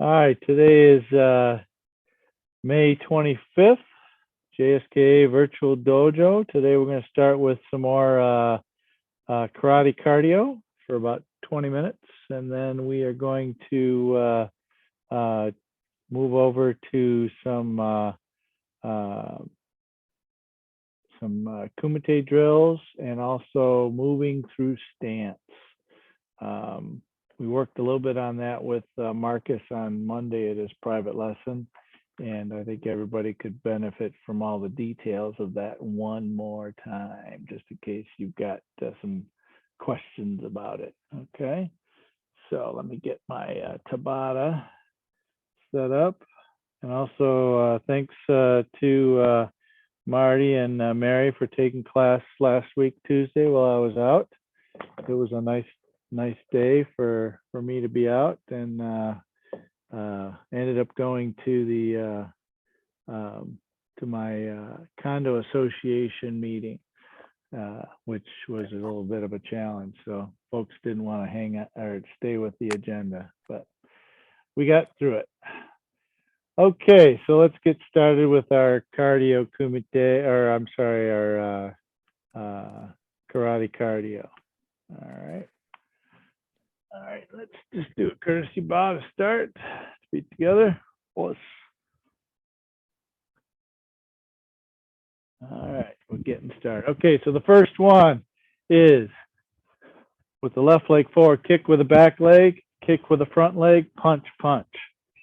All right, today is May 25th, JSKA Virtual Dojo. Today we're going to start with some more karate cardio for about 20 minutes, and then we are going to move over to some Kumite drills and also moving through stance. We worked a little bit on that with Marcus on Monday at his private lesson, and I think everybody could benefit from all the details of that one more time, just in case you've got some questions about it. Okay, so let me get my Tabata set up, and also thanks to Marty and Mary for taking class last week Tuesday while I was out. It was a nice day for me to be out, and ended up going to the to my condo association meeting, which was a little bit of a challenge. So folks didn't want to hang out or stay with the agenda, but we got through it. Okay, so let's get started with our cardio kumite, or I'm sorry, our karate cardio. All right, let's just do a courtesy bow to start. Feet together. All right, we're getting started. Okay, so the first one is with the left leg forward, kick with the back leg, kick with the front leg, punch, punch.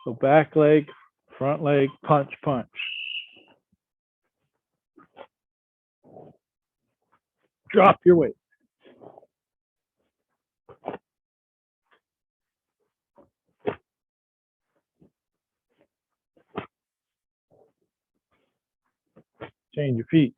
So back leg, front leg, punch, punch. Drop your weight. Change your feet.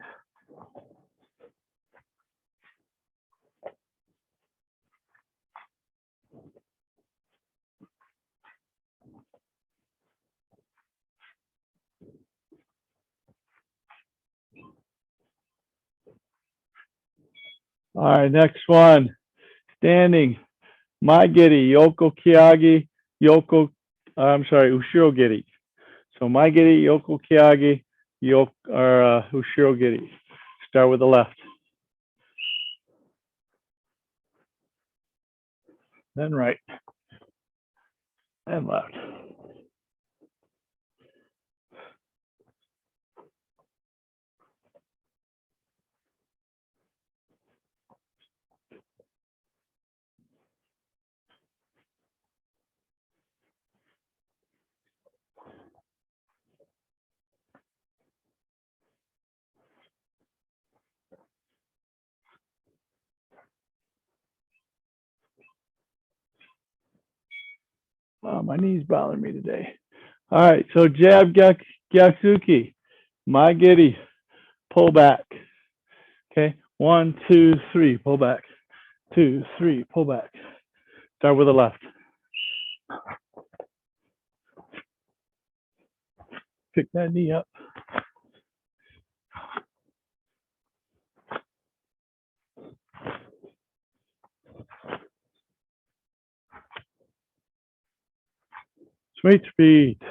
All right, next one. Standing. Maigiri, Yoko Kiagi, Ushiro Giri. So Maigiri, Yoko Kiagi, Ushiro Giri. Start with the left. Then right. And left. Oh, my knee's bothering me today. All right, so jab Gyatsuki, Maigiri, pull back. Okay, 1, 2, 3, pull back. 2, 3, pull back. Start with the left. Pick that knee up. Switch feet.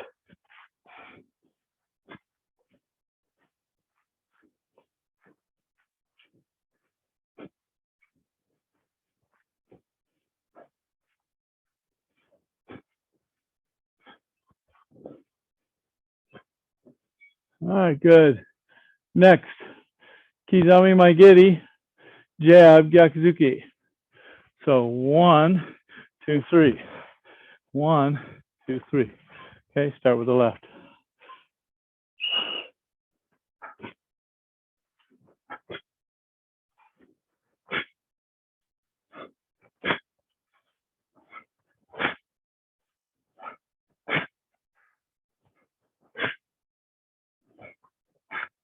All right, good. Next, Kizami Maigiri, jab Gyakuzuki. So 1, 2, 3. 1, 2, 3. Okay, start with the left.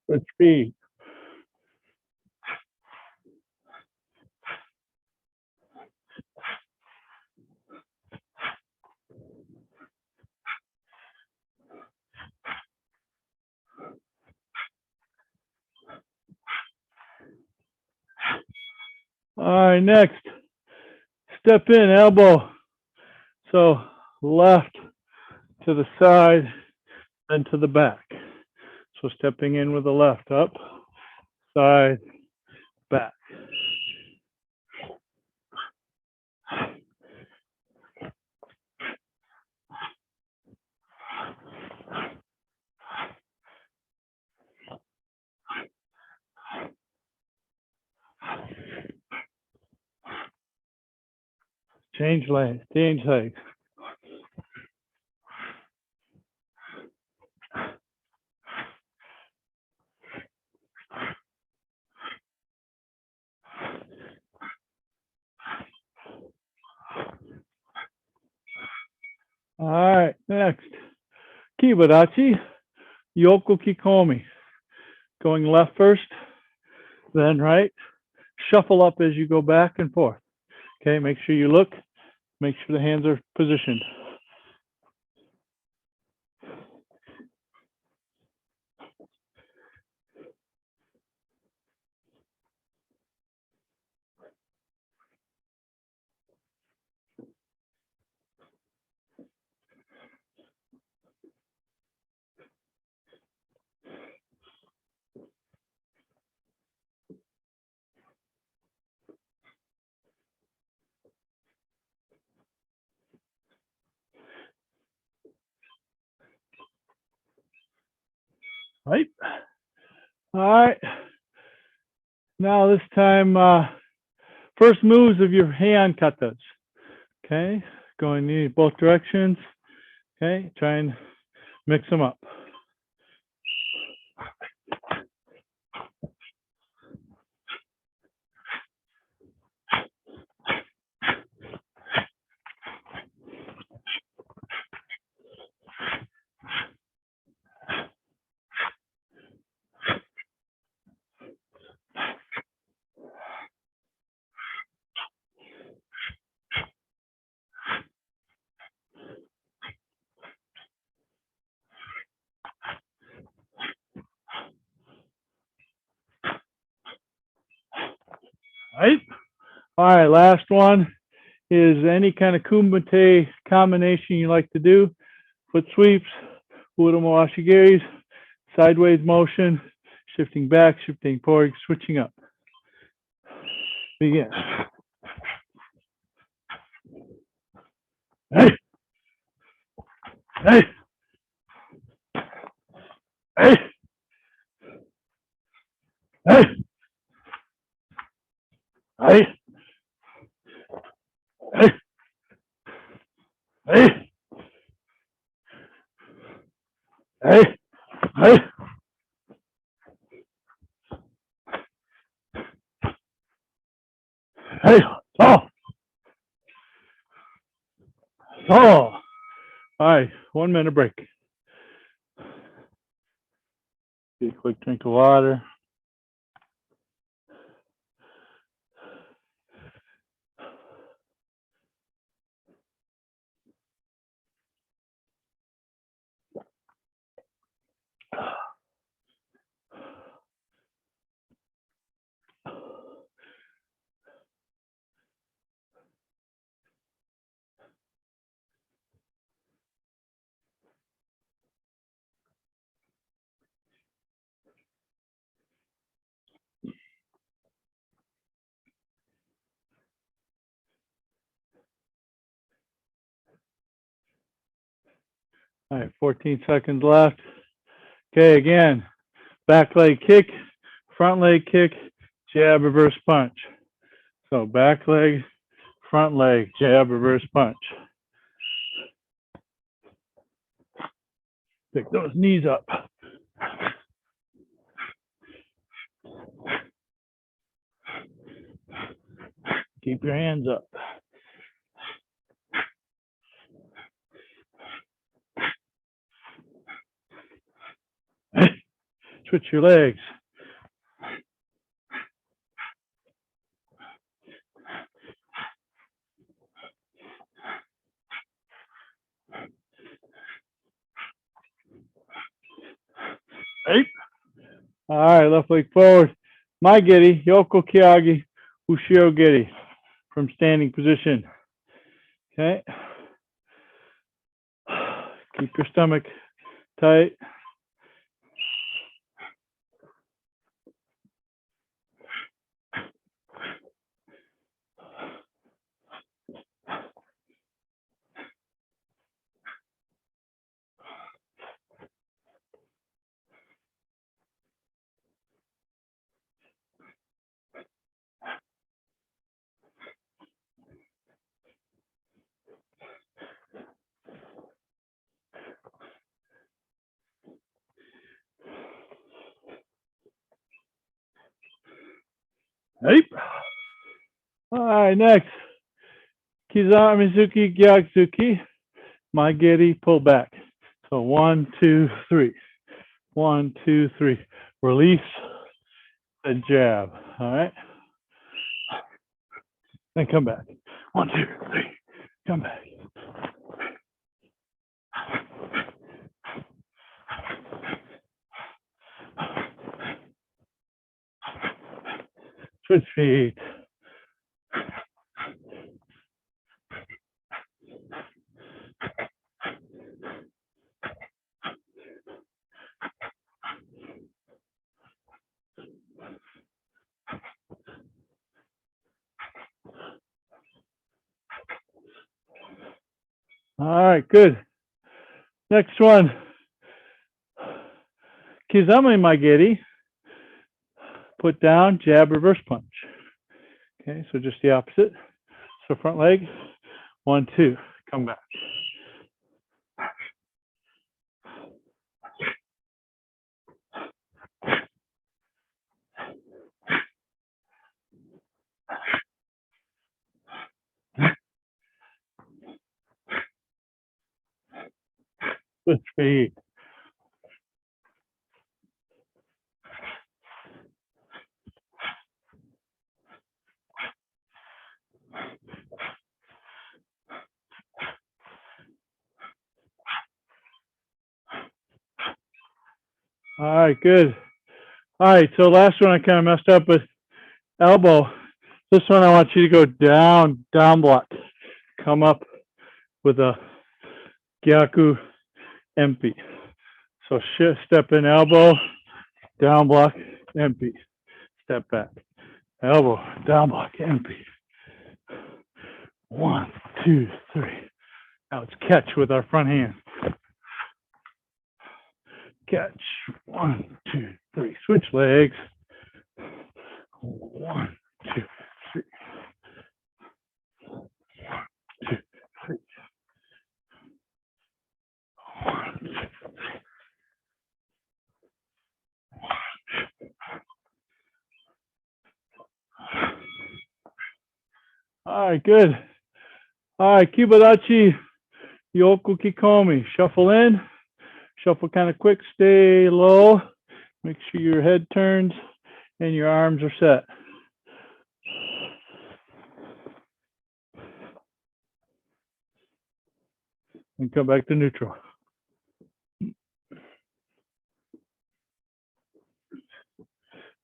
Good speed. All right, next, step in, elbow. So left to the side, then to the back. So stepping in with the left, up, side, back. Change legs, change legs. All right, next. Kibadachi, Yoko Kikomi. Going left first, then right. Shuffle up as you go back and forth. Okay, make sure you look, make sure the hands are positioned. Right. All right. Now this time, first moves of your hand katas. Okay, going in both directions. Okay, try and mix them up. Right. All right, last one is any kind of kumite combination you like to do. Foot sweeps, urumo ashigeris, sideways motion, shifting back, shifting forward, switching up. Begin. Hey. Hey. Hey. Hey. Hey. Hey. Hey. Hey. Hey. Hey. Oh. Oh. All right, 1 minute break. Take a quick drink of water. All right, 14 seconds left. Okay, again, back leg kick, front leg kick, jab, reverse punch. So back leg, front leg, jab, reverse punch. Pick those knees up. Keep your hands up. Switch your legs. Hey. All right, left leg forward. My giri, Yoko Kiagi, Ushio giri from standing position. Okay. Keep your stomach tight. Hey. All right, next. Kizamizuki Gyatsuki, Maigiri, pull back. So 1, 2, 3. 1, 2, 3. Release and jab. All right. Then come back. 1, 2, 3. Come back. Switch feet. All right, good. Next one. Kizami Maigiri. Put down, jab, reverse punch. Okay, so just the opposite. So front leg. 1, 2. Come back. Switch feet. All right, good. All right, so last one I kind of messed up, but elbow. This one I want you to go down, down block. Come up with a Gyaku empty. So shift, step in, elbow, down block, empty. Step back. Elbow, down block, empty. 1, 2, 3. Now it's catch with our front hand. Catch. 1, 2, 3. Switch legs. 1, 2, 3. 1, 2, 3. 1, 2, 3. All right, good. All right, Kibadachi Yoku Kikomi. Shuffle in. Shuffle kind of quick. Stay low. Make sure your head turns and your arms are set. And come back to neutral.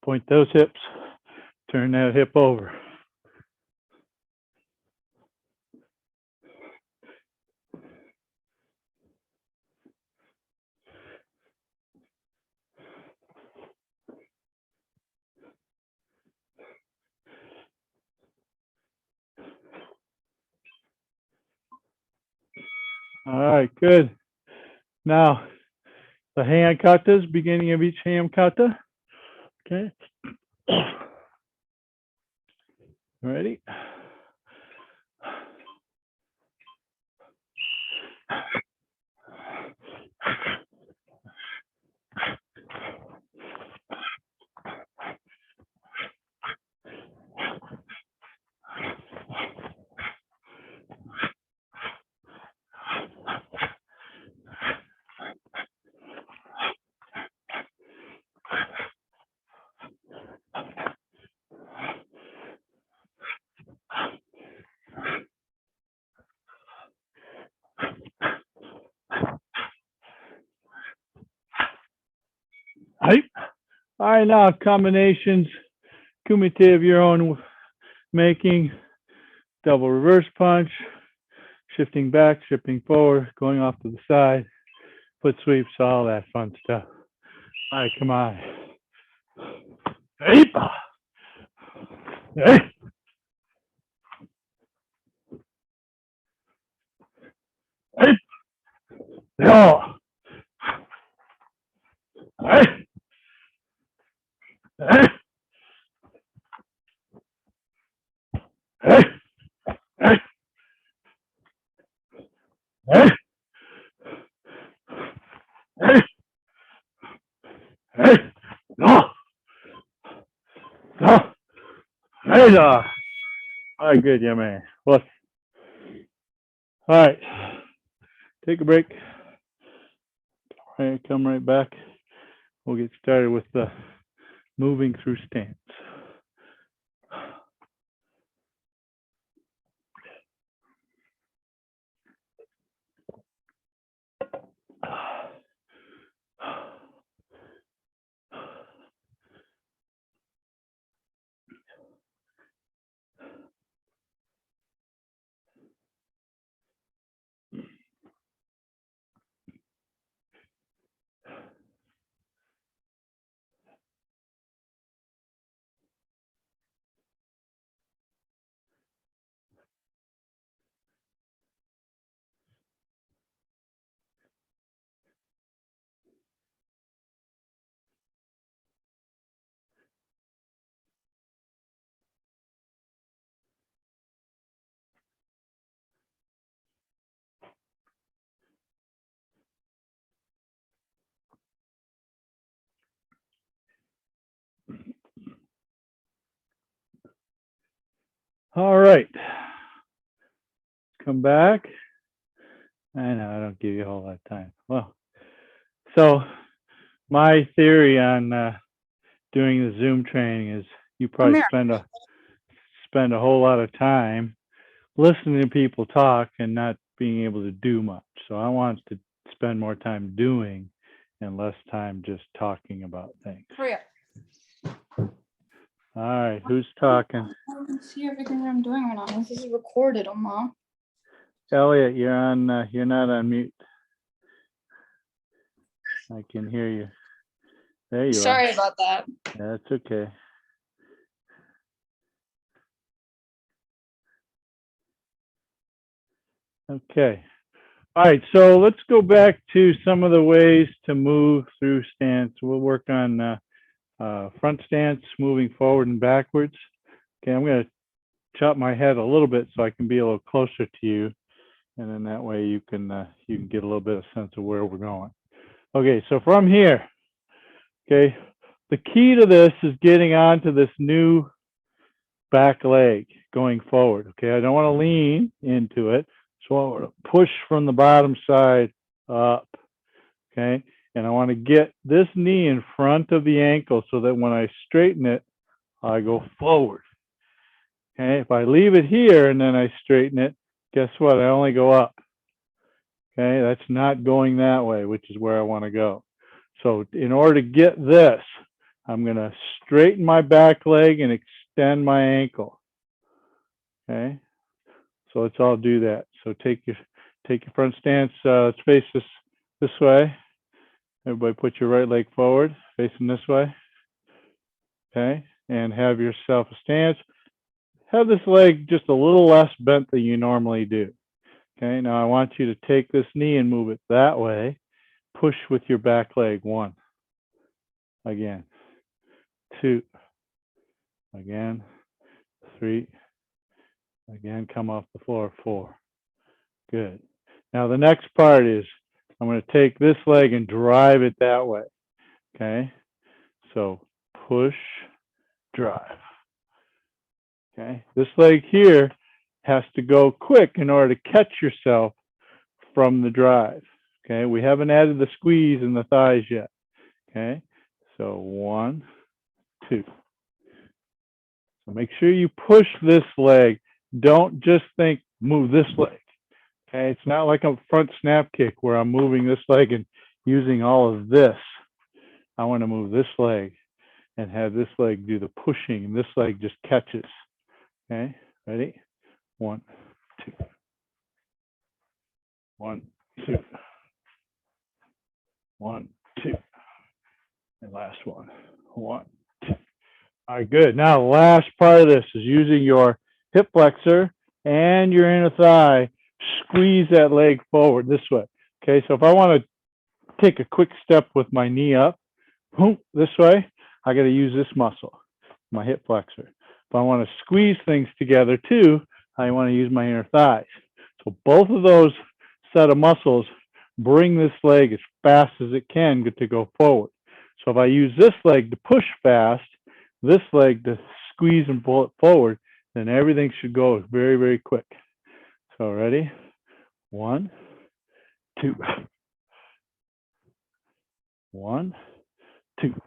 Point those hips. Turn that hip over. All right, good. Now, the hand katas, beginning of each hand kata. Okay. Ready? All right, now combinations, kumite of your own making, double reverse punch, shifting back, shifting forward, going off to the side, foot sweeps, all that fun stuff. All right, come on. Hey, hey, hey, yo, hey, hey, hey, hey, hey, hey, hey, no, no, hey, no. All right, good, yeah, man. Well, all right, take a break. All right, come right back. We'll get started with the moving through stance. All right, come back. I know I don't give you a whole lot of time. Well, so my theory on doing the Zoom training is you probably spend a whole lot of time listening to people talk and not being able to do much. So I want to spend more time doing and less time just talking about things. Hurry up. All right, who's talking? I can see everything that I'm doing right now. This is recorded, Oma. Elliot, you're on. You're not on mute. I can hear you. There you Sorry about that. are. That's okay. Okay. All right, so let's go back to some of the ways to move through stance. We'll work on front stance, moving forward and backwards. Okay, I'm going to chop my head a little bit so I can be a little closer to you, and then that way you can get a little bit of sense of where we're going. Okay, so from here, okay, the key to this is getting onto this new back leg going forward. Okay, I don't want to lean into it, so I want to push from the bottom side up. Okay, and I want to get this knee in front of the ankle so that when I straighten it, I go forward. Okay, if I leave it here and then I straighten it, guess what? I only go up. Okay, that's not going that way, which is where I want to go. So in order to get this, I'm going to straighten my back leg and extend my ankle. Okay, so let's all do that. So take your front stance. Let's face this way. Everybody put your right leg forward, facing this way. Okay, and have yourself a stance. Have this leg just a little less bent than you normally do. Okay, now I want you to take this knee and move it that way. Push with your back leg. 1. Again. 2. Again. 3. Again, come off the floor. 4. Good. Now the next part is I'm going to take this leg and drive it that way. Okay, so push, drive. Okay, this leg here has to go quick in order to catch yourself from the drive. Okay, we haven't added the squeeze in the thighs yet. Okay, so 1, 2. So make sure you push this leg. Don't just think move this leg. Okay, it's not like a front snap kick where I'm moving this leg and using all of this. I want to move this leg and have this leg do the pushing, and this leg just catches. Okay, ready? 1, 2. 1, 2. 1, 2. And last one. 1, 2. All right, good. Now, the last part of this is using your hip flexor and your inner thigh. Squeeze that leg forward this way. Okay, so if I want to take a quick step with my knee up, boom, this way, I got to use this muscle, my hip flexor. If I want to squeeze things together too, I want to use my inner thighs. So both of those set of muscles bring this leg as fast as it can to go forward. So if I use this leg to push fast, this leg to squeeze and pull it forward, then everything should go very, very quick. So ready? 1, 2. 1, 2.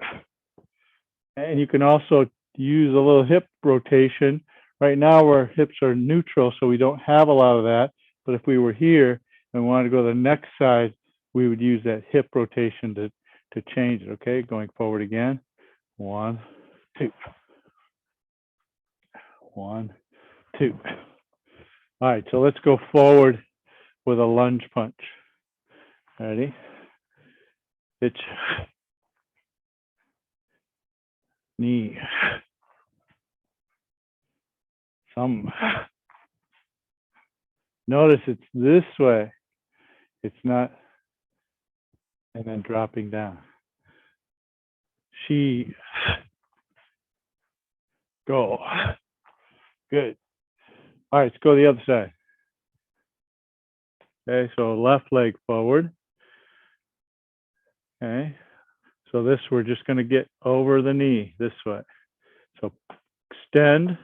And you can also use a little hip rotation. Right now our hips are neutral, so we don't have a lot of that. But if we were here and we wanted to go to the next side, we would use that hip rotation to change it. Okay, going forward again. 1, 2. 1, 2. All right, so let's go forward with a lunge punch. Ready? It's knee. Some. Notice it's this way. It's not, and then dropping down. She. Go. Good. All right, let's go the other side. Okay, so left leg forward. Okay, so this, we're just going to get over the knee this way. So extend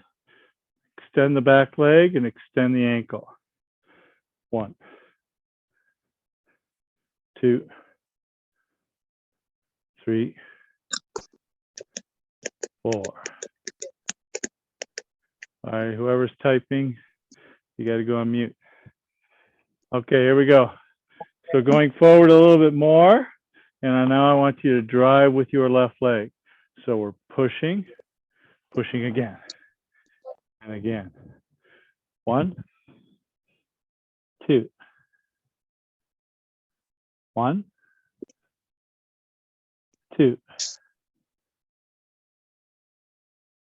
the back leg and extend the ankle. 1, 2, 3, 4. All right, whoever's typing, you got to go on mute. Okay, here we go. So going forward a little bit more, and now I want you to drive with your left leg. So we're pushing again, and again. 1, 2. 1, 2.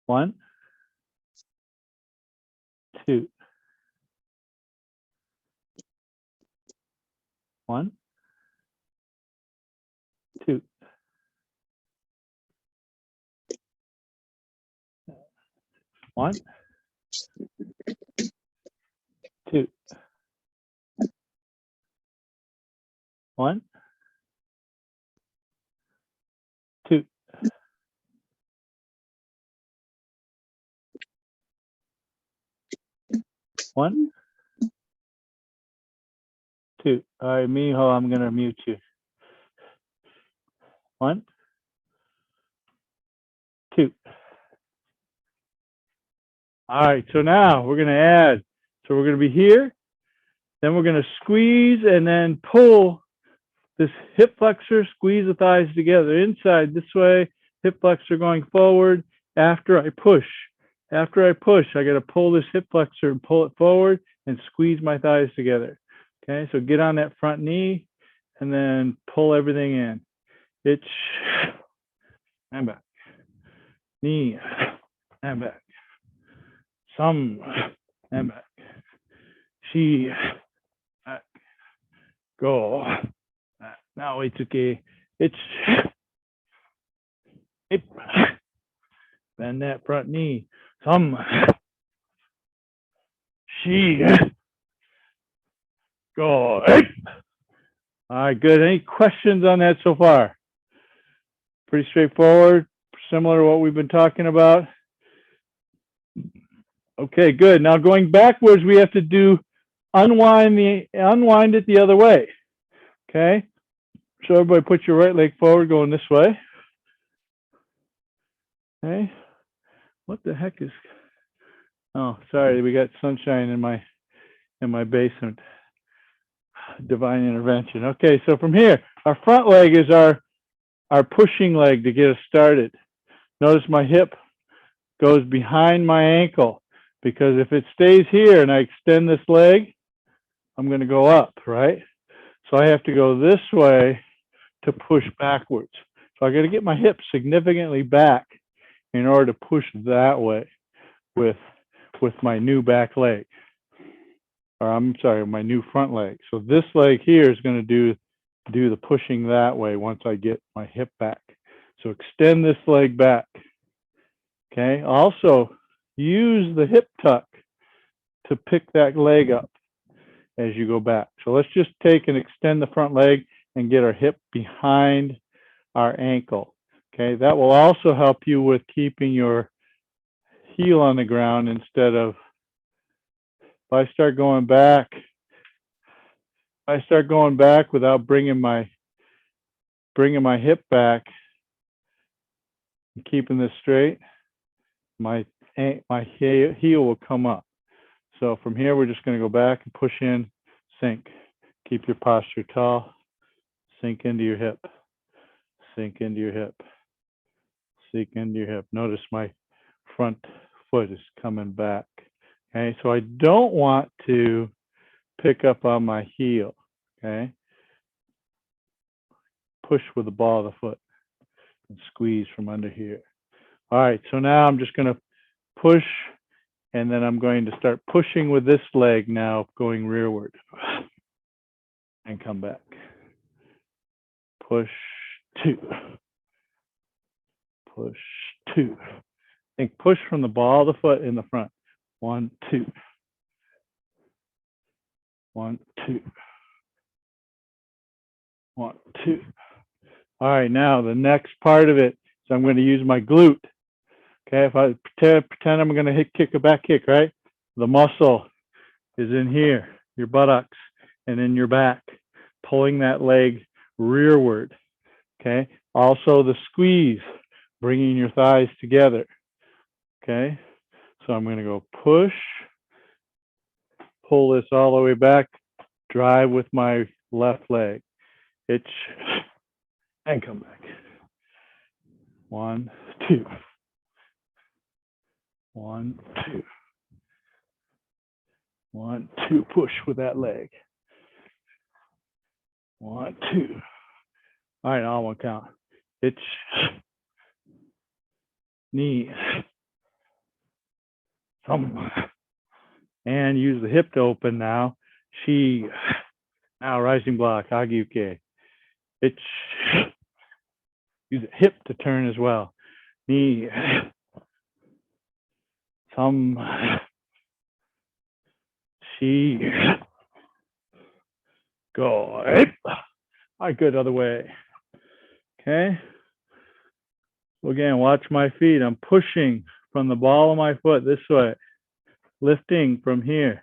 1, 2. 1, 2. 1, 2. 1, 2. 1, 2. All right, Miho, I'm going to mute you. 1, 2. All right, so now we're going to add. So we're going to be here, then we're going to squeeze and then pull this hip flexor, squeeze the thighs together inside this way, hip flexor going forward. After I push, I got to pull this hip flexor and pull it forward and squeeze my thighs together. Okay, so get on that front knee and then pull everything in. It's and back, knee and back, some and back, she back, go. Now it's okay. It's hip, bend that front knee. Some, she, go. All right, good. Any questions on that so far? Pretty straightforward, similar to what we've been talking about. Okay, good. Now going backwards, we have to do unwind it the other way. Okay. So everybody put your right leg forward going this way. Okay. What the heck is, oh, sorry, we got sunshine in my basement. Divine intervention. Okay, so from here, our front leg is our pushing leg to get us started. Notice my hip goes behind my ankle, because if it stays here and I extend this leg, I'm going to go up, right? So I have to go this way to push backwards. So I got to get my hips significantly back in order to push that way with my new back leg. Or I'm sorry, my new front leg. So this leg here is going to do the pushing that way once I get my hip back. So extend this leg back. Okay. Also use the hip tuck to pick that leg up as you go back. So let's just take and extend the front leg and get our hip behind our ankle. Okay. That will also help you with keeping your heel on the ground instead of, if I start going back without bringing my hip back and keeping this straight, my heel will come up. So from here, we're just going to go back and push in, sink. Keep your posture tall. Sink into your hip. Sink into your hip. Sink into your hip. Notice my front foot is coming back. Okay, so I don't want to pick up on my heel. Okay, push with the ball of the foot and squeeze from under here. All right, so now I'm just going to push, and then I'm going to start pushing with this leg now, going rearward and come back. Push, 2. Push, 2. Think push from the ball of the foot in the front. 1, 2. 1, 2. 1, 2. All right, now the next part of it is I'm going to use my glute. Okay, if I pretend I'm going to kick a back kick, right? The muscle is in here, your buttocks, and in your back, pulling that leg rearward. Okay, also the squeeze, bringing your thighs together. Okay, so I'm going to go push, pull this all the way back, drive with my left leg. Itch, and come back. 1, 2. 1, 2. 1, 2. Push with that leg. 1, 2. All right, on one count. Itch, knee, thumb, and use the hip to open now. She, now rising block, Hagyuke. Itch, use the hip to turn as well. Knee, thumb, she, go. All right, good, other way. Okay. So again, watch my feet. I'm pushing from the ball of my foot this way, lifting from here,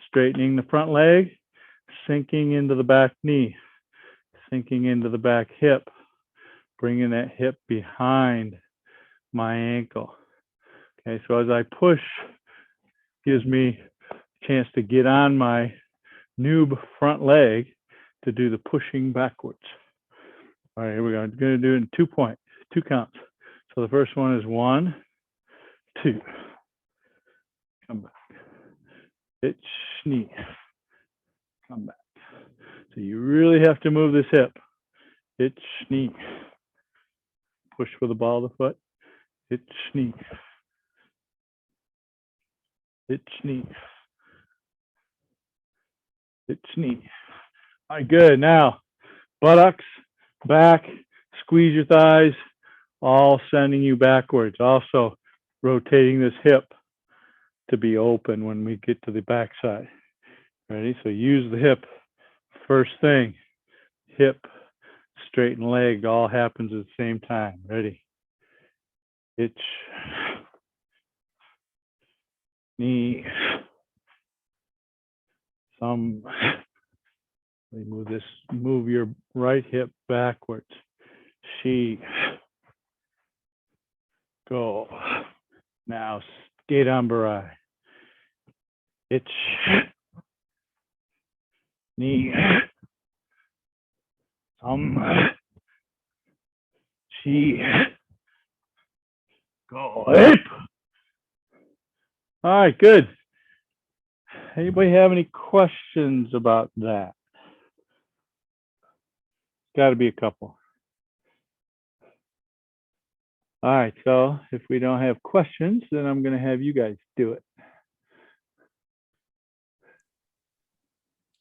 straightening the front leg, sinking into the back knee, sinking into the back hip, bringing that hip behind my ankle. Okay, so as I push, gives me a chance to get on my noob front leg to do the pushing backwards. All right, here we go. I'm going to do it in 2 counts. So the first one is 1, 2. Come back. Itch, knee. Come back. So you really have to move this hip. Itch, knee. Push with the ball of the foot. Itch, knee. Itch, knee. Itch, knee. All right, good. Now, buttocks, back, squeeze your thighs, all sending you backwards. Also, rotating this hip to be open when we get to the backside. Ready? So use the hip. First thing, hip, straighten leg, all happens at the same time. Ready? Itch, knee, thumb. Move your right hip backwards. She, go. Now, skate on barai. Itch, knee, thumb, she, go. Hip. All right, good. Anybody have any questions about that? Got to be a couple. All right, so if we don't have questions, then I'm going to have you guys do it.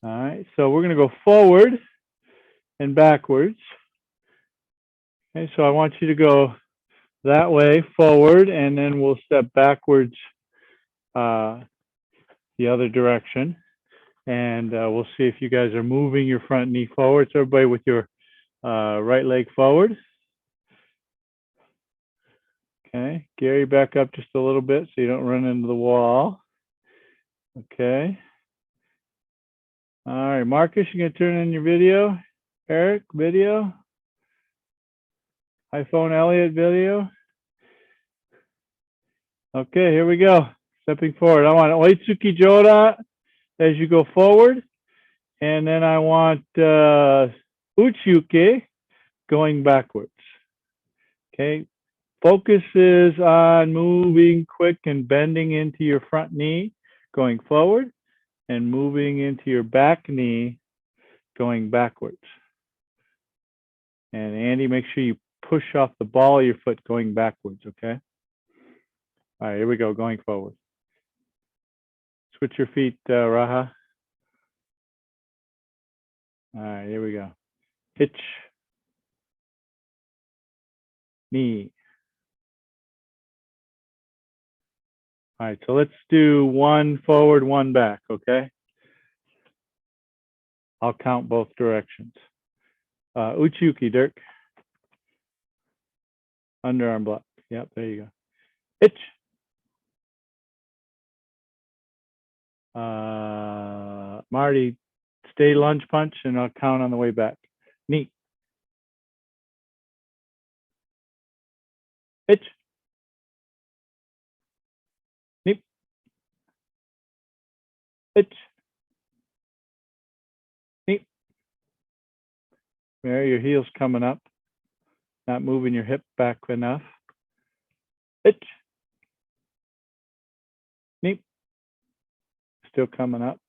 All right, so we're going to go forward and backwards. Okay, so I want you to go that way, forward, and then we'll step backwards the other direction. And we'll see if you guys are moving your front knee forward. So everybody with your right leg forward. Okay, Gary, back up just a little bit so you don't run into the wall. Okay. All right, Marcus, you gonna turn on your video? Eric, video? iPhone Elliott, video? Okay, here we go. Stepping forward. I want Oitsuki Joda as you go forward. And then I want Uchiuke going backwards. Okay, focus is on moving quick and bending into your front knee, going forward, and moving into your back knee, going backwards. And Andy, make sure you push off the ball of your foot going backwards, okay? All right, here we go, going forward. Switch your feet, Raha. All right, here we go. Hitch. Knee. All right, so let's do one forward, one back, okay? I'll count both directions. Uchiuki, Dirk. Underarm block. Yep, there you go. Hitch. Marty, stay lunge punch, and I'll count on the way back. Knee. Hitch. Knee. Hitch. Knee. There, your heel's coming up. Not moving your hip back enough. Hitch. Knee. Still coming up.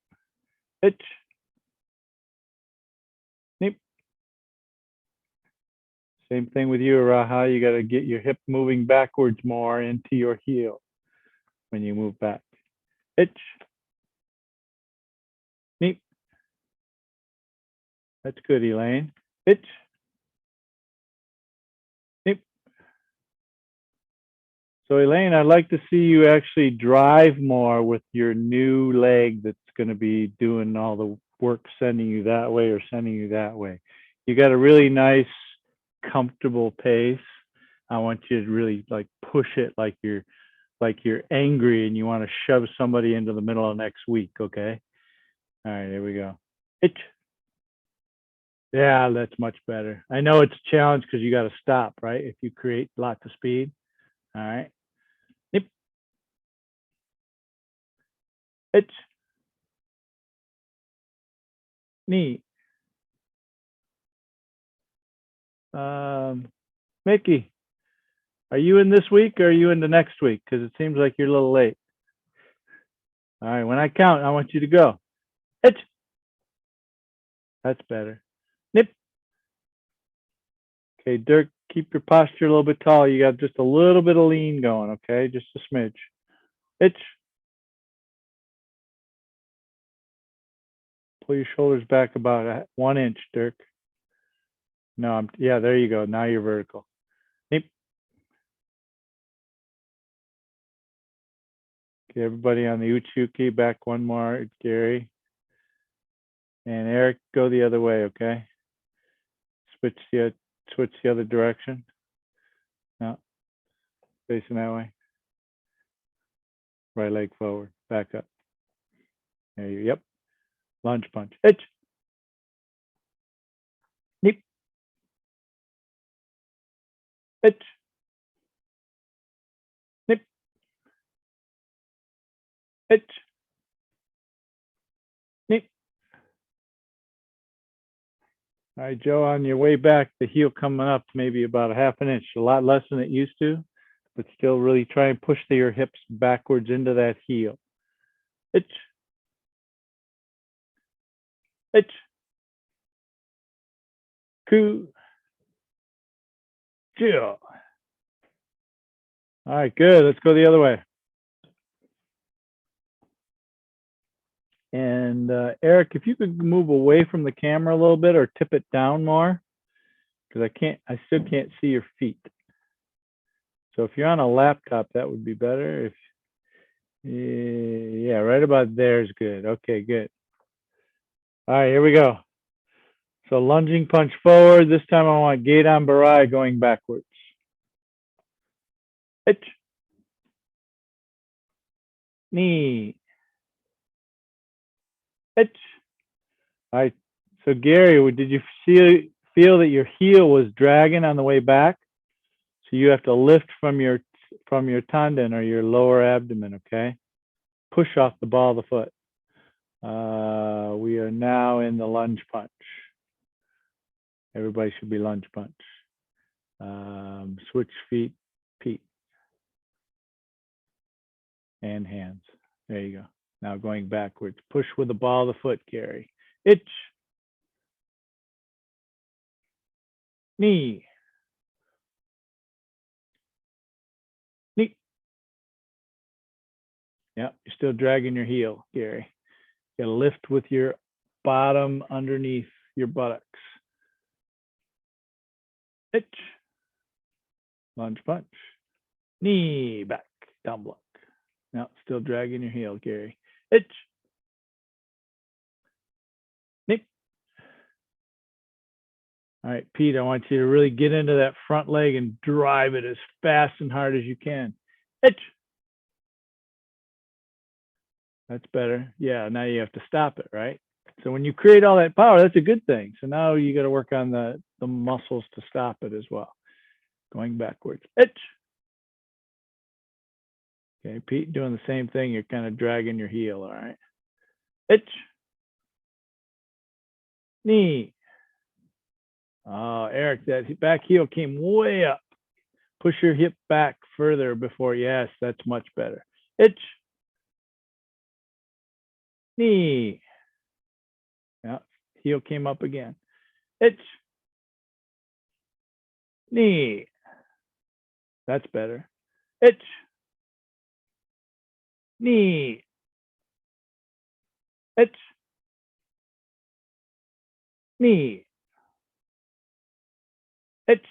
Hitch. Knee. Same thing with you, Raha. You got to get your hip moving backwards more into your heel when you move back. Hitch. Knee. That's good, Elaine. Hitch. Knee. So Elaine, I'd like to see you actually drive more with your new leg that's going to be doing all the work, sending you that way or sending you that way. You got a really nice, comfortable pace. I want you to really like push it like you're angry and you want to shove somebody into the middle of next week, okay? All right, here we go. Hitch. Yeah, that's much better. I know it's a challenge because you got to stop, right? If you create lots of speed. All right. Nip. Hitch. Knee. Mickey, are you in this week or are you in the next week? Because it seems like you're a little late. All right, when I count, I want you to go. Hitch. That's better. Nip. Okay, Dirk, keep your posture a little bit tall. You got just a little bit of lean going, okay? Just a smidge. Hitch. Pull your shoulders back about 1 inch, Dirk. No, yeah, there you go. Now you're vertical. Nip. Okay, everybody on the Uchiuki, back one more, Gary. And Eric, go the other way, okay? Switch the other direction. No, facing that way. Right leg forward, back up. There you go. Yep. Lunge punch. Hitch. Nip. Hitch. Nip. Hitch. Nip. All right, Joe, on your way back, the heel coming up maybe about a half an inch, a lot less than it used to, but still really try and push your hips backwards into that heel. Hitch. Hitch. Ku. Jiu. All right, good. Let's go the other way. And Eric, if you could move away from the camera a little bit or tip it down more, because I still can't see your feet. So if you're on a laptop, that would be better. If yeah, right about there is good. Okay, good. All right, here we go. So lunging punch forward. This time I want Gedan Barai going backwards. Hitch. Knee. Hitch. All right. So Gary, did you feel that your heel was dragging on the way back? So you have to lift from your tendon or your lower abdomen, okay? Push off the ball of the foot. We are now in the lunge punch. Everybody should be lunge punch. Switch feet, Pete. And hands. There you go. Now going backwards. Push with the ball of the foot, Gary. Itch. Knee. Knee. Yeah, you're still dragging your heel, Gary. You gotta lift with your bottom underneath your buttocks. Itch. Lunge punch. Knee back. Down block. Now still dragging your heel, Gary. Itch. Knee. All right, Pete, I want you to really get into that front leg and drive it as fast and hard as you can. Itch. That's better. Yeah, now you have to stop it, right? So when you create all that power, that's a good thing. So now you got to work on the muscles to stop it as well. Going backwards. Itch. Okay, Pete, doing the same thing. You're kind of dragging your heel, all right? Itch. Knee. Oh, Eric, that back heel came way up. Push your hip back further before, yes, that's much better. Itch. Knee. Yeah, heel came up again. Itch. Knee. That's better. Itch. Knee. Itch. Knee. Itch.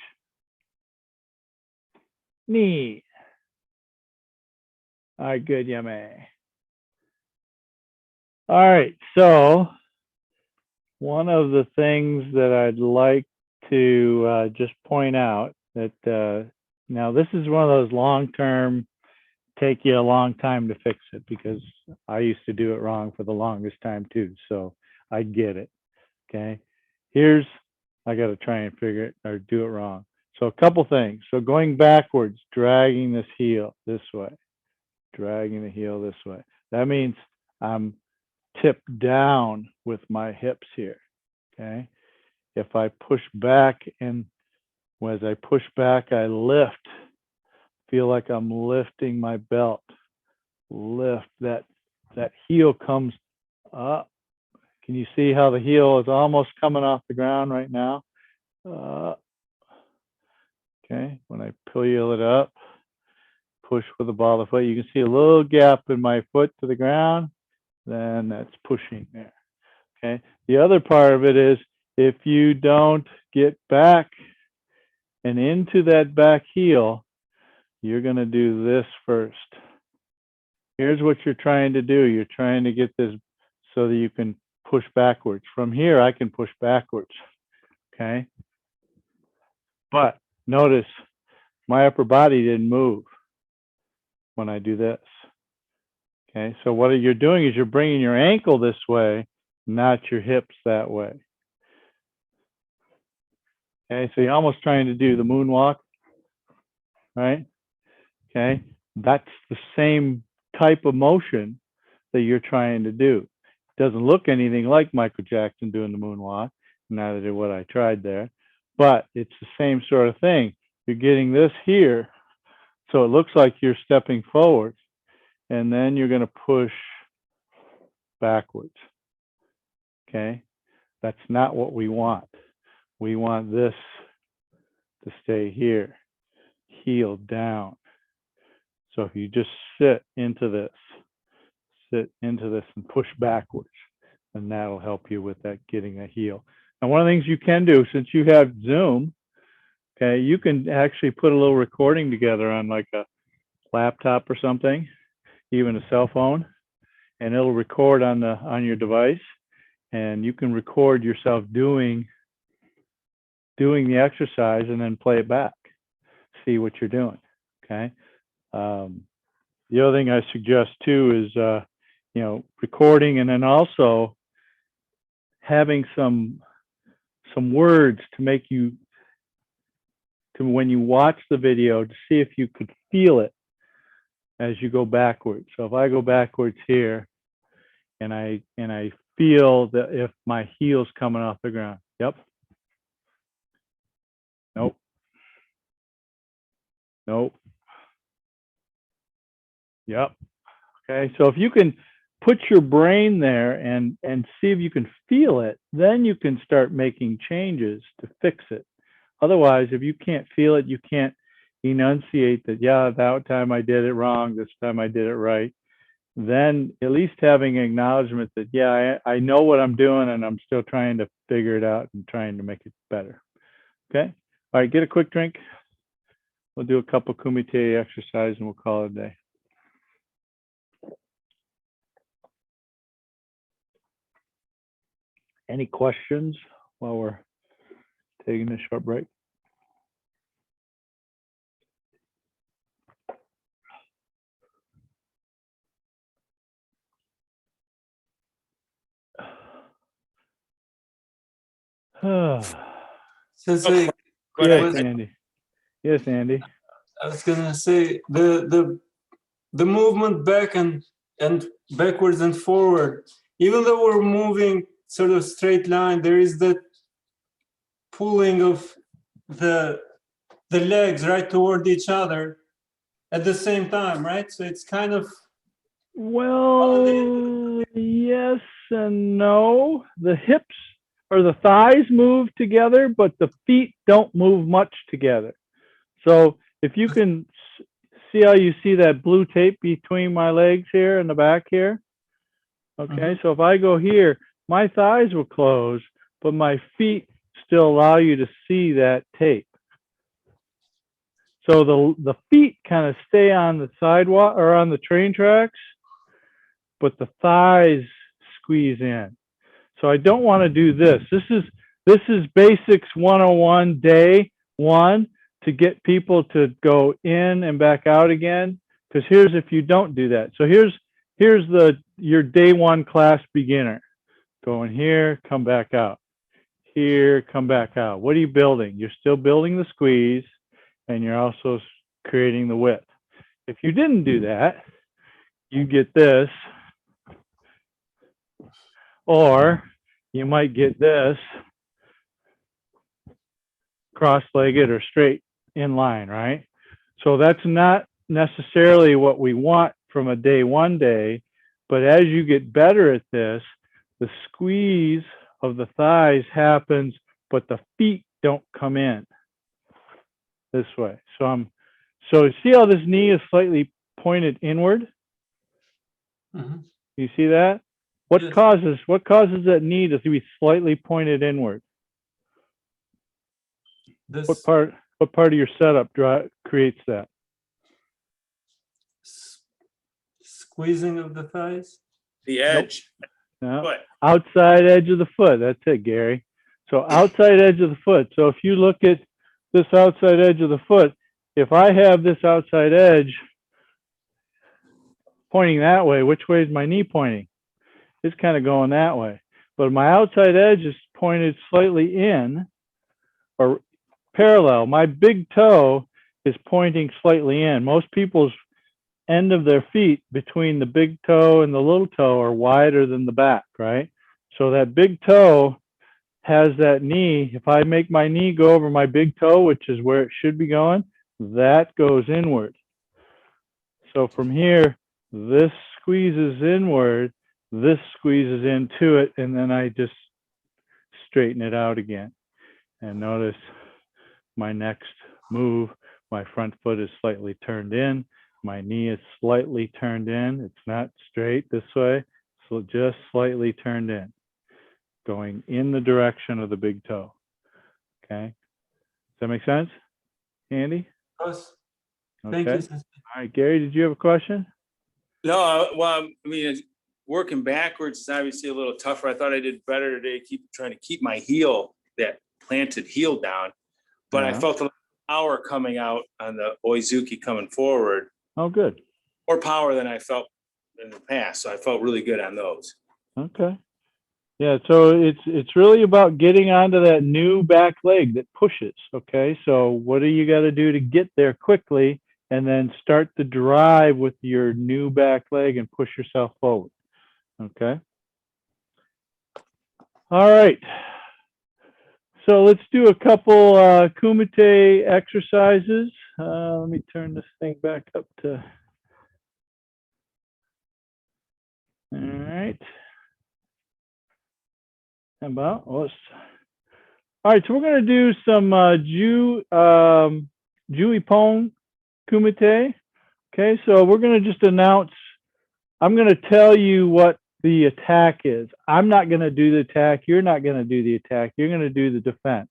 Knee. All right, good, Yame. All right, so one of the things that I'd like to just point out that now this is one of those long-term, take you a long time to fix it, because I used to do it wrong for the longest time too, so I get it, okay? I got to try and figure it or do it wrong. So a couple things. So going backwards, dragging this heel this way, dragging the heel this way. That means I'm tipped down with my hips here, okay? If I push back, and as I push back, I lift, feel like I'm lifting my belt, lift, that heel comes up. Can you see how the heel is almost coming off the ground right now? Okay, when I peel it up, push with the ball of the foot, you can see a little gap in my foot to the ground, then that's pushing there. Okay, the other part of it is, if you don't get back and into that back heel, you're going to do this first. Here's what you're trying to do. You're trying to get this so that you can push backwards. From here, I can push backwards, okay? But notice my upper body didn't move when I do this, okay? So what you're doing is you're bringing your ankle this way, not your hips that way. Okay, so you're almost trying to do the moonwalk, right? Okay, that's the same type of motion that you're trying to do. It doesn't look anything like Michael Jackson doing the moonwalk, neither did what I tried there, but it's the same sort of thing. You're getting this here, so it looks like you're stepping forward, and then you're going to push backwards. Okay, that's not what we want. we want this to stay here, heel down. So if you just sit into this and push backwards, and that'll help you with that, getting a heel. And one of the things you can do, since you have Zoom, okay, you can actually put a little recording together on like a laptop or something, even a cell phone, and it'll record on your device, and you can record yourself doing the exercise and then play it back, see what you're doing. Okay. The other thing I suggest too is recording, and then also having some words to make you, to when you watch the video, to see if you could feel it as you go backwards. So if I go backwards here and I feel that if my heel's coming off the ground, yep, nope, nope, yep. Okay, so if you can put your brain there and see if you can feel it, then you can start making changes to fix it. Otherwise, if you can't feel it, you can't enunciate that, yeah, that time I did it wrong, this time I did it right. Then at least having acknowledgement that, yeah, I know what I'm doing and I'm still trying to figure it out and trying to make it better. Okay. All right, get a quick drink. We'll do a couple Kumite exercise and we'll call it a day. Any questions while we're taking a short break? Sensei, Yes, Andy. Yes, Andy. I was gonna say the movement back and backwards and forward. Even though we're moving sort of straight line, there is that pulling of the legs right toward each other at the same time, right? So it's kind of, well, yes and no. The hips or the thighs move together, but the feet don't move much together. So if you can see how you see that blue tape between my legs here and the back here. Okay, so if I go here, my thighs will close, but my feet still allow you to see that tape. So the feet kind of stay on the sidewalk or on the train tracks, but the thighs squeeze in. So I don't want to do this. This is basics 101, day one, to get people to go in and back out again. Because here's if you don't do that. So here's your day one class beginner. Go in here, come back out. Here, come back out. What are you building? You're still building the squeeze, and you're also creating the width. If you didn't do that, you get this, or you might get this, cross-legged or straight in line, right? So that's not necessarily what we want from a day one day, but as you get better at this, the squeeze of the thighs happens, but the feet don't come in this way. So see how this knee is slightly pointed inward? You see that? What Yes. causes that knee to be slightly pointed inward? this What part of your setup creates that? squeezing of the thighs. The edge. No. Foot. Outside edge of the foot. That's it, Gary. So outside edge of the foot. So if you look at this outside edge of the foot, if I have this outside edge pointing that way, which way is my knee pointing? It's kind of going that way. But my outside edge is pointed slightly in or parallel. My big toe is pointing slightly in. Most people's end of their feet between the big toe and the little toe are wider than the back, right? So that big toe has that knee. If I make my knee go over my big toe, which is where it should be going, that goes inward. So from here, this squeezes inward, this squeezes into it, and then I just straighten it out again. And notice my next move, my front foot is slightly turned in. My knee is slightly turned in. It's not straight this way, so just slightly turned in, going in the direction of the big toe. Okay, does that make sense, Andy? Yes. Okay. Thank you, Sensei. All right, Gary, did you have a question? No, well, I mean, working backwards is obviously a little tougher. I thought I did better today, trying to keep my heel, that planted heel down. But I Yeah. felt a lot of power coming out on the Oizuki coming forward, Oh, good. more power than I felt in the past. So I felt really good on those. Okay. Yeah, so it's really about getting onto that new back leg that pushes. Okay, so what do you got to do to get there quickly, and then start the drive with your new back leg and push yourself forward. Okay. All right. So let's do a couple Kumite exercises. Let me turn this thing back up to. All right. How about let's. All right, so we're going to do some Jiyu Ippon Kumite. Okay, so we're going to just announce. I'm going to tell you what the attack is. I'm not going to do the attack. You're not going to do the attack. You're going to do the defense.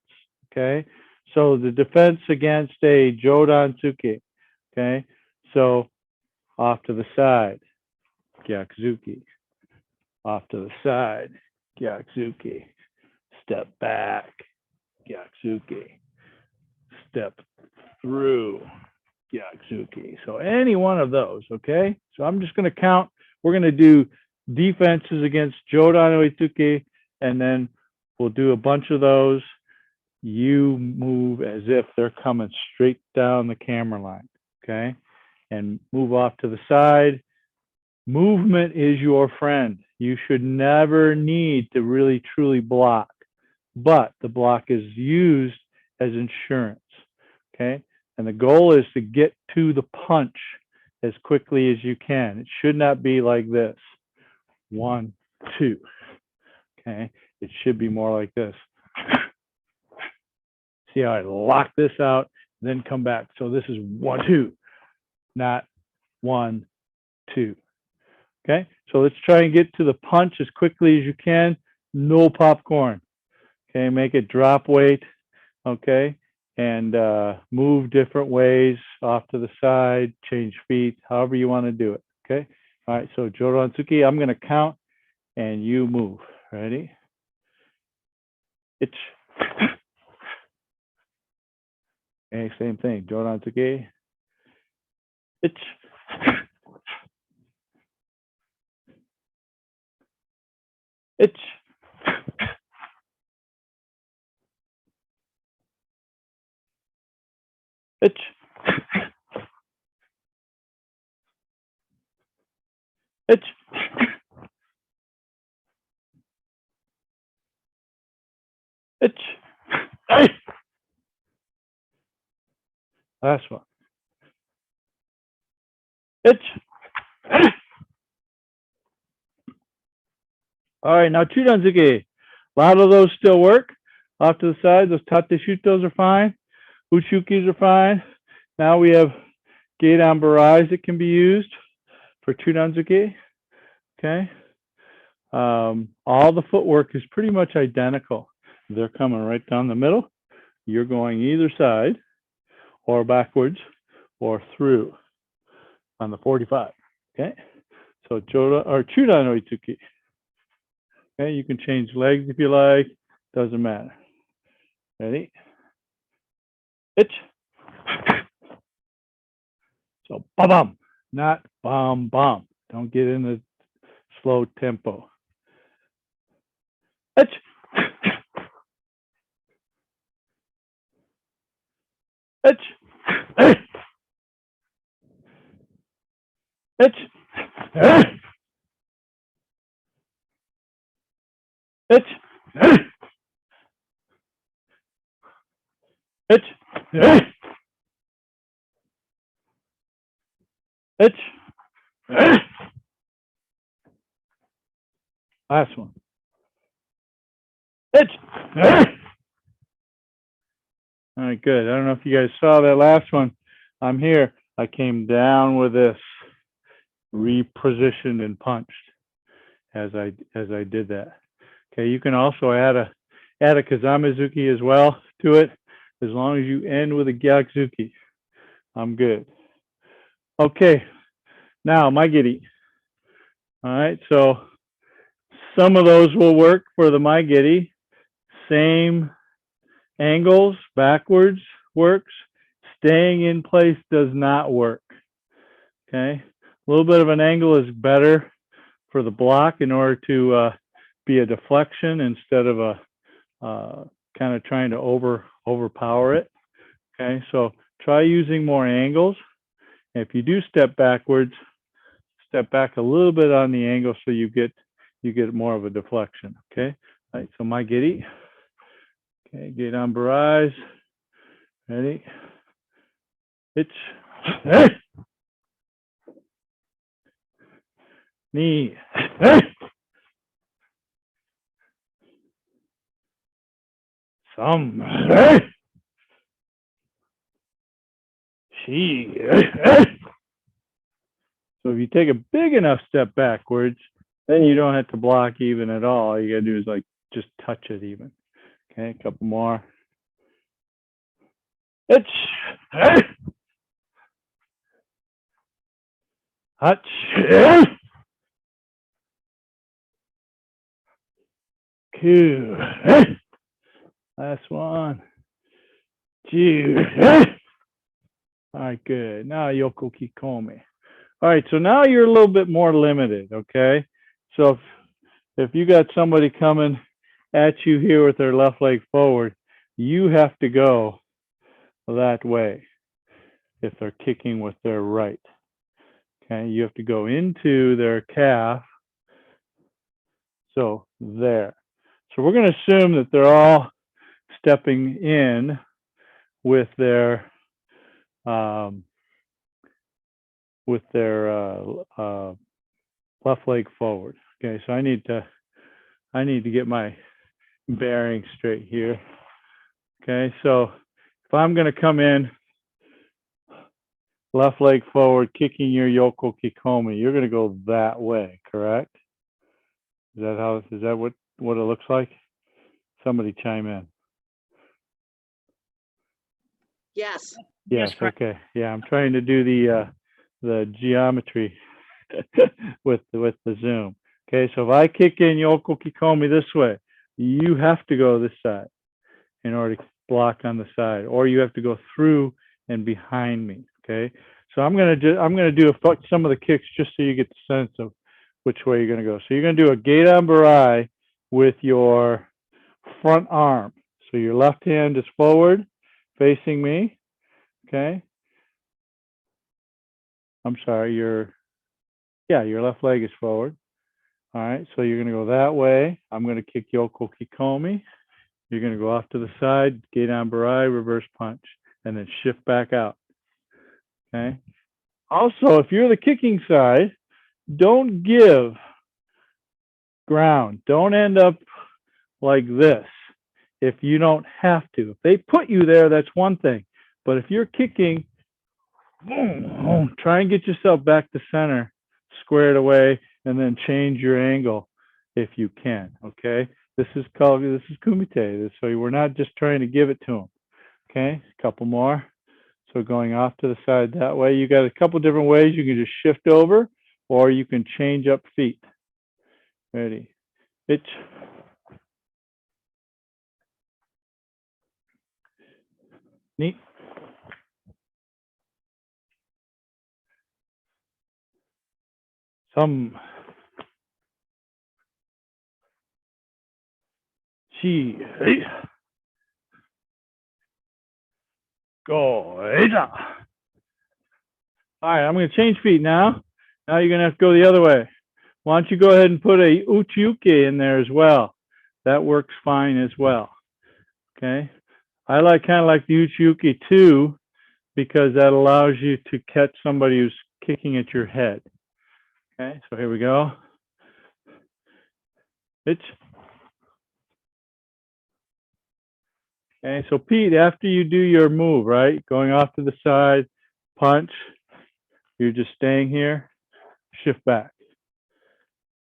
Okay, so the defense against a Jodan-tsuki. Okay, so off to the side, Gyakuzuki. Off to the side, Gyakuzuki. Step back, Gyakuzuki. Step through, Gyakuzuki. So any one of those, okay? So I'm just going to count. We're going to do defenses against Jodan Oitsuki, and then we'll do a bunch of those. You move as if they're coming straight down the camera line, okay? And move off to the side. Movement is your friend. You should never need to really truly block, but the block is used as insurance, okay? And the goal is to get to the punch as quickly as you can. It should not be like this. 1, 2, okay? It should be more like this. See how I lock this out, then come back. So this is 1, 2, not 1, 2. Okay, so let's try and get to the punch as quickly as you can. No popcorn. Okay, make it drop weight. Okay, and move different ways off to the side, change feet, however you want to do it. Okay, all right, so Jodan-tsuki, I'm going to count and you move. Ready? It's okay, same thing. Jodan-tsuki. It's it's it's it's it's hey. Last one. It's all right. Now Chudanzuki. A lot of those still work. Off to the side, those Tateshutos are fine. Uchukis are fine. Now we have Geidan Barais that can be used for Chudanzuki. Okay. All the footwork is pretty much identical. They're coming right down the middle. You're going either side or backwards or through on the 45. Okay. So Joda or Chudan Oitsuki. Okay, you can change legs if you like. Doesn't matter. Ready? Itch. So bum, not bum. Don't get in the slow tempo. Itch. Itch. Itch. Itch. Itch. Itch. Last one. Itch. right, good. I don't know if you guys saw that last one. I'm here. I came down with this, repositioned and punched as I did that. Okay, you can also add a Kazamizuki as well to it, as long as you end with a Gyakuzuki. I'm good. Okay, now my giddy. All right, so some of those will work for the my giddy. Same angles, backwards works. Staying in place does not work. Okay, a little bit of an angle is better for the block in order to be a deflection instead of a kind of trying to overpower it. Okay, so try using more angles. And if you do step backwards, step back a little bit on the angle so you get more of a deflection. Okay, all right, so my giddy. Okay, get on barrage. Ready? It's hey! Knee. Hey! Some. Hey! She. Hey! So if you take a big enough step backwards, then you don't have to block even at all. All you gotta do is like just touch it even. Okay, a couple more. It's hey! Hutch. Hey! Two. Hey! Last one. Two. Hey! All right, good. Now Yoko Kikomi. All right, so now you're a little bit more limited, okay? So if you got somebody coming at you here with their left leg forward, you have to go that way if they're kicking with their right. Okay, you have to go into their calf. So there. So we're going to assume that they're all stepping in with their left leg forward. Okay, so I need to get my bearing straight here. Okay, so if I'm going to come in left leg forward, kicking your Yoko Kikomi, you're going to go that way, correct? Is that what it looks like? Somebody chime in. Yes. Yes, okay. Yeah, I'm trying to do the geometry with the zoom. Okay, so if I kick in Yoko Kikomi this way, you have to go this side in order to block on the side, or you have to go through and behind me. Okay, so I'm gonna do some of the kicks just so you get the sense of which way you're gonna go. So you're gonna do a Geidan Barai with your front arm. So your left hand is forward, facing me. Okay. I'm sorry, your left leg is forward. All right, so you're gonna go that way. I'm gonna kick Yoko Kikomi. You're gonna go off to the side, Geidan Barai, reverse punch, and then shift back out. Okay. Also, if you're the kicking side, don't give ground. Don't end up like this if you don't have to. If they put you there, that's one thing. But if you're kicking, boom, try and get yourself back to center, squared away, and then change your angle if you can. Okay. This is Kumite. So we're not just trying to give it to them. Okay. A couple more. So going off to the side that way, you got a couple different ways. You can just shift over, or you can change up feet. Ready? It's neat. Some she go. All right, I'm going to change feet now. Now you're going to have to go the other way. Why don't you go ahead and put a uchiuke in there as well? That works fine as well. Okay. I kind of like the uchiuke too, because that allows you to catch somebody who's kicking at your head. Okay, so here we go. It's Okay, so Pete, after you do your move, right, going off to the side, punch, you're just staying here, shift back.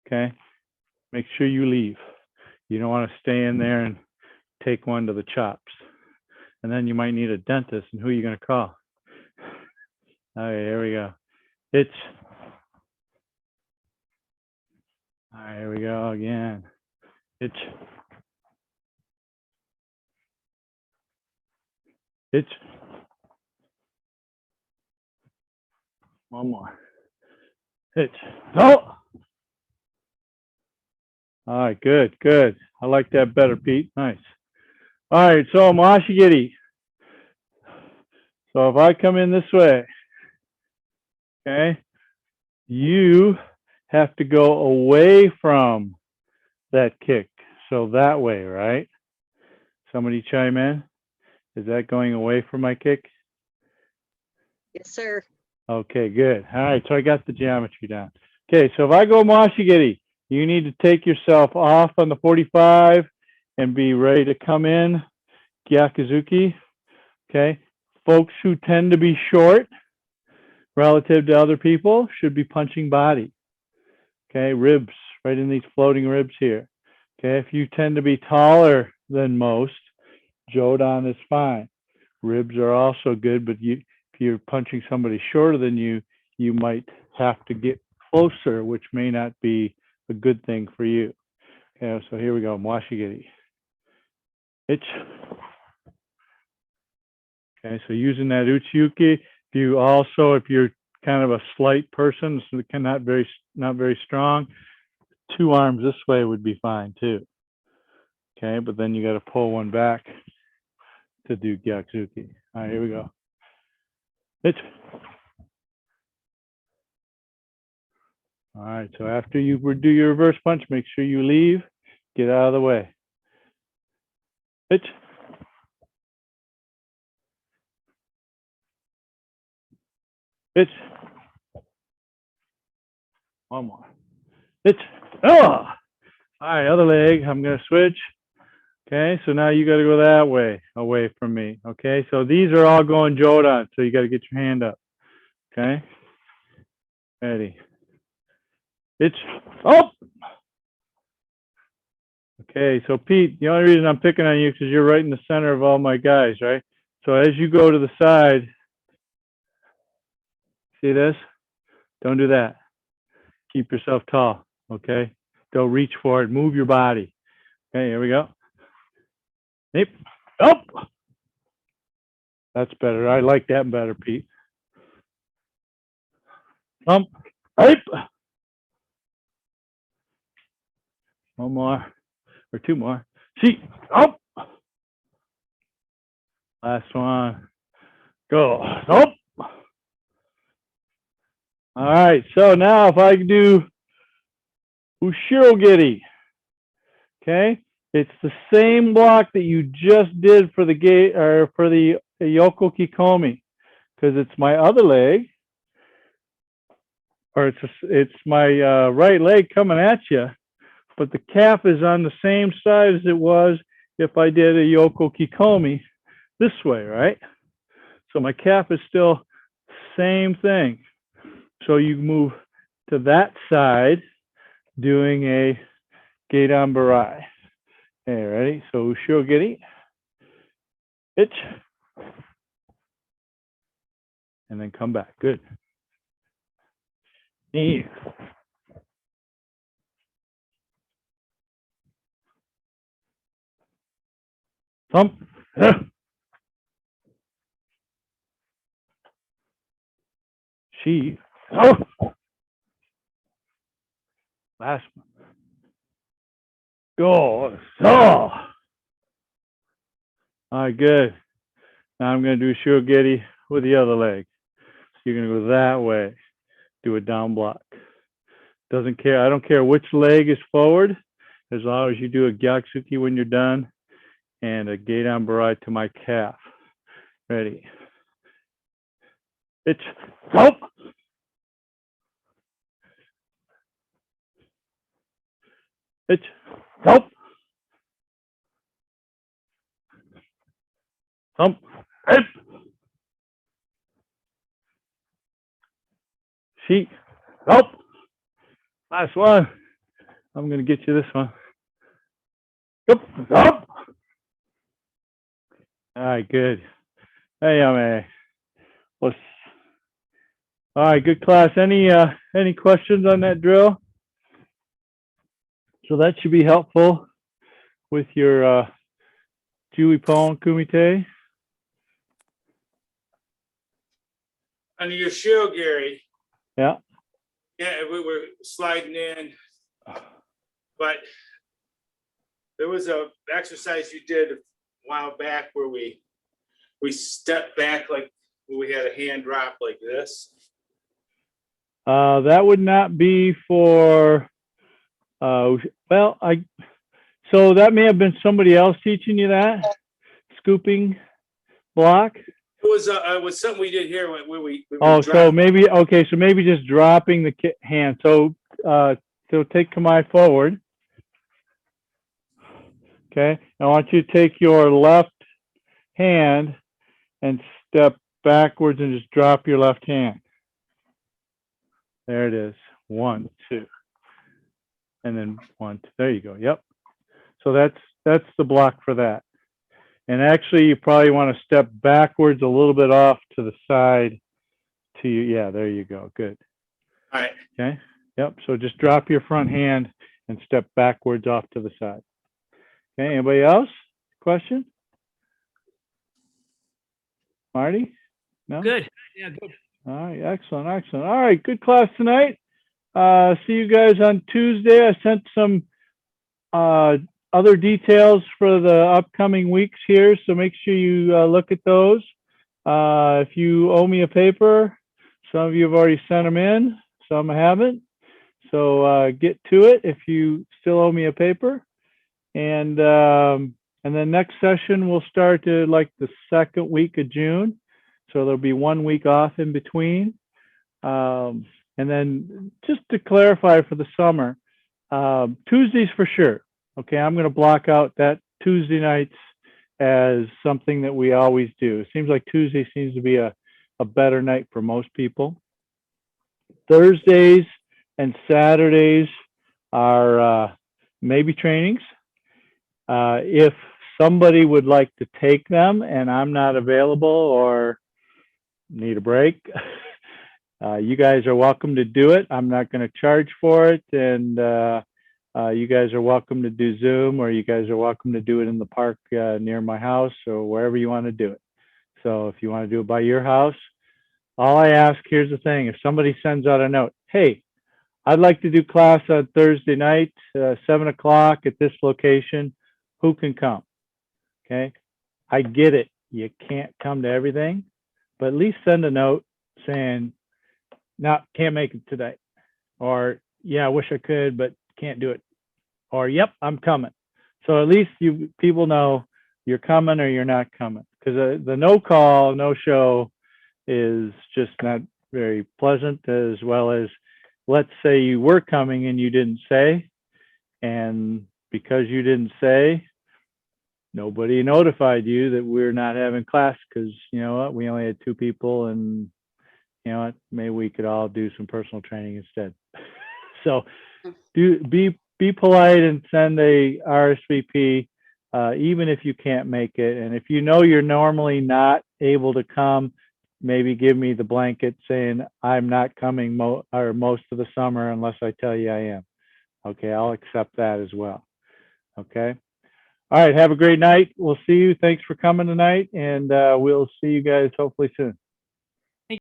Okay, make sure you leave. You don't want to stay in there and take one to the chops. And then you might need a dentist, and who are you going to call? All right, here we go. It's, all right, here we go again. It's, one more. It's, oh! All right, good, good. I like that better, Pete. Nice. All right, so Mashigiri. So if I come in this way, okay, you have to go away from that kick. So that way, right? Somebody chime in. Is that going away from my kick? Yes, sir. Okay, good. All right, so I got the geometry down. Okay, so if I go Mashigiri, you need to take yourself off on the 45 and be ready to come in Gyakuzuki. Okay, folks who tend to be short relative to other people should be punching body. Okay, ribs, right in these floating ribs here. Okay, if you tend to be taller than most, Jodan is fine. Ribs are also good, but if you're punching somebody shorter than you, you might have to get closer, which may not be a good thing for you. Okay, so here we go, Mwashigiri. It's, okay, so using that Uchiuki, if you're kind of a slight person, so not very strong, 2 arms this way would be fine too. Okay, but then you got to pull one back to do Gyakuzuki. All right, here we go. It's, all right, so after you do your reverse punch, make sure you leave, get out of the way. It's, one more. It's, oh, all right, other leg, I'm gonna switch. Okay, so now you gotta go that way, away from me. Okay, so these are all going Jodan, so you gotta get your hand up. Okay, ready. It's, oh! Okay, so Pete, the only reason I'm picking on you is because you're right in the center of all my guys, right? So as you go to the side, see this? Don't do that. Keep yourself tall, okay? Don't reach for it. Move your body. Okay, here we go. Yep. Up. That's better. I like that better, Pete. Up. Up. One more or 2 more. See. Up. Last one. Go. Up. All right. So now if I do Ushirogiri, okay, it's the same block that you just did for the gate or for the Yoko Kikomi, because it's my other leg, or it's my right leg coming at you, but the calf is on the same side as it was if I did a Yoko Kikomi this way, right? So my calf is still same thing. So you move to that side doing a Geidan Barai. Okay, ready? So Ushirogiri. Itch. And then come back. Good. Knee. Thump. She. Oh. Last one. Go. So. All right, good. Now I'm going to do Shirogiri with the other leg. So you're going to go that way. Do a down block. Doesn't care. I don't care which leg is forward, as long as you do a Gyakuzuki when you're done and a Geidan Barai to my calf. Ready. It's help. It's help. Thump. Hip. Sheet. Nope. Last one. I'm going to get you this one. Up. Up. All right, good. Hey, let's, all right, good class. Any questions on that drill? So that should be helpful with your Jiyu Ippon Kumite. On your show, Gary. Yeah. Yeah, we were sliding in, but there was a exercise you did a while back where we stepped back like we had a hand drop like this. That would not be for, so that may have been somebody else teaching you that scooping block. It was something we did here where we Oh, so dropped. maybe, okay, so maybe just dropping the hand. So take Kumite forward. Okay, I want you to take your left hand and step backwards and just drop your left hand. There it is. 1, 2. And then 1, 2. There you go. Yep. So that's the block for that. And actually, you probably want to step backwards a little bit off to the side to you. Yeah, there you go. Good. All right. Okay. Yep. So just drop your front hand and step backwards off to the side. Okay. Anybody else? Question? Marty? No? Good. Yeah, good. All right. Excellent. Excellent. All right. Good class tonight. See you guys on Tuesday. I sent some other details for the upcoming weeks here, so make sure you look at those. If you owe me a paper, some of you have already sent them in, some haven't. So get to it if you still owe me a paper. And then next session will start like the second week of June. So there'll be 1 week off in between. And then just to clarify for the summer, Tuesdays for sure. Okay, I'm going to block out that Tuesday nights as something that we always do. It seems like Tuesday seems to be a better night for most people. Thursdays and Saturdays are maybe trainings. If somebody would like to take them and I'm not available or need a break, you guys are welcome to do it. I'm not going to charge for it. And you guys are welcome to do Zoom, or you guys are welcome to do it in the park near my house or wherever you want to do it. So if you want to do it by your house, all I ask, here's the thing. If somebody sends out a note, hey, I'd like to do class on Thursday night, 7 o'clock at this location, who can come? Okay. I get it. You can't come to everything, but at least send a note saying, no, can't make it today. Or, yeah, I wish I could, but can't do it. Or, yep, I'm coming. So at least people know you're coming or you're not coming. Because the no call, no show is just not very pleasant, as well as, let's say you were coming and you didn't say, and because you didn't say, nobody notified you that we're not having class because, you know what, we only had 2 people, and you know what, maybe we could all do some personal training instead. So be polite and send a RSVP, even if you can't make it. And if you know you're normally not able to come, maybe give me the blanket saying I'm not coming most of the summer unless I tell you I am. Okay, I'll accept that as well. Okay. All right, have a great night. We'll see you. Thanks for coming tonight, and we'll see you guys hopefully soon.